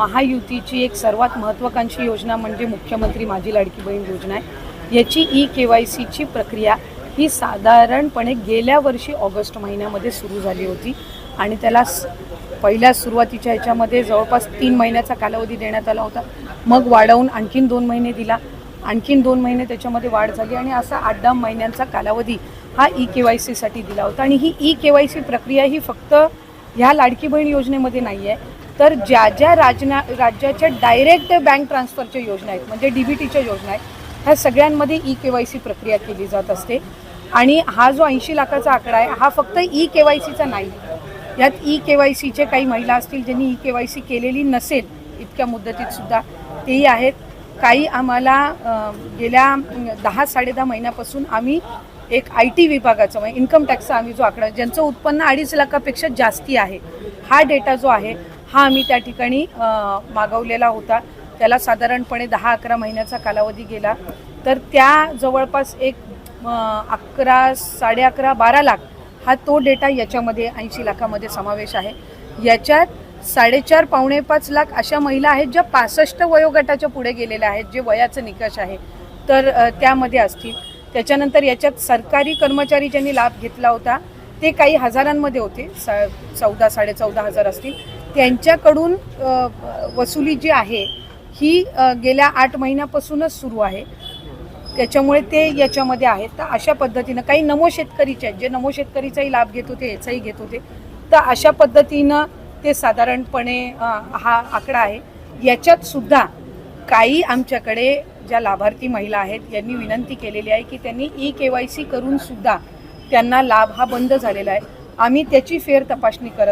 महायुतीची एक सर्वात महत्त्वाकांक्षी योजना म्हणजे मुख्यमंत्री माझी लाडकी बहीण योजना आहे। याची KYCची प्रक्रिया ही साधारणपणे गेल्या वर्षी ऑगस्ट महिन्यामध्ये सुरू झाली होती आणि त्याला पहिल्या सुरुवातीच्या ह्याच्यामध्ये जवळपास 3 महिन्याचा कालावधी देण्यात आला होता। मग वाढवून आणखीन 2 महिने दिला, आणखीन 2 महिने त्याच्यामध्ये वाढ झाली आणि असा 8-10 महिन्यांचा कालावधी हा KYCसाठी दिला होता। आणि ही KYC प्रक्रिया ही फक्त ह्या लाडकी बहीण योजनेमध्ये नाही आहे, तर ज्या ज्या राज्याच्या डायरेक्ट बँक ट्रान्सफरच्या योजना आहेत म्हणजे DBTच्या योजना आहेत, ह्या सगळ्यांमध्ये KYC प्रक्रिया केली जात असते। आणि हा जो 80 लाखाचा आकडा आहे हा फक्त KYCचा नाही, यात KYCचे काही महिला असतील ज्यांनी KYC केलेली नसेल इतक्या मुदतीत सुद्धा तेही आहेत। काही आम्हाला गेल्या 10-10.5 महिन्यापासून आम्ही एक IT विभागाचं म्हणजे इन्कम टॅक्सचा आम्ही जो आकडा ज्यांचं उत्पन्न 2.5 लाखापेक्षा जास्ती आहे हा डेटा जो आहे हा आम्ही त्या ठिकाणी मागवलेला होता। त्याला साधारणपणे 10-11 महिन्याचा कालावधी गेला, तर त्या जवळपास एक 11-11.5-12 लाख हा तो डेटा याच्यामध्ये 80 लाखामध्ये समावेश आहे। याच्यात 4.5-5 लाख अशा महिला आहेत ज्या 65 वयोगटाच्या पुढे गेलेल्या आहेत, जे वयाचं निकष आहे तर त्यामध्ये असतील। त्याच्यानंतर याच्यात सरकारी कर्मचारी ज्यांनी लाभ घेतला होता ते काही हजारांमध्ये होते, 14-14.5 हजार असतील। त्यांच्याकडून वसुली जी आहे ही गेल्या 8 महिन्यापासूनच सुरू आहे, त्याच्यामुळे ते याच्यामध्ये आहेत। तर अशा पद्धतीनं काही नमो शेतकरीचे आहेत जे नमो शेतकरीचाही लाभ घेत होते, याचाही घेत होते, तर अशा पद्धतीनं ते साधारणपणे हा आकडा आहे। याच्यात सुद्धा काही आमच्याकडे ज्या लाभार्थी महिला आहेत यांनी विनंती केलेली आहे की त्यांनी KYC करून सुद्धा त्यांना लाभ हा बंद झालेला आहे। आम्ही त्याची फेर तपासणी करत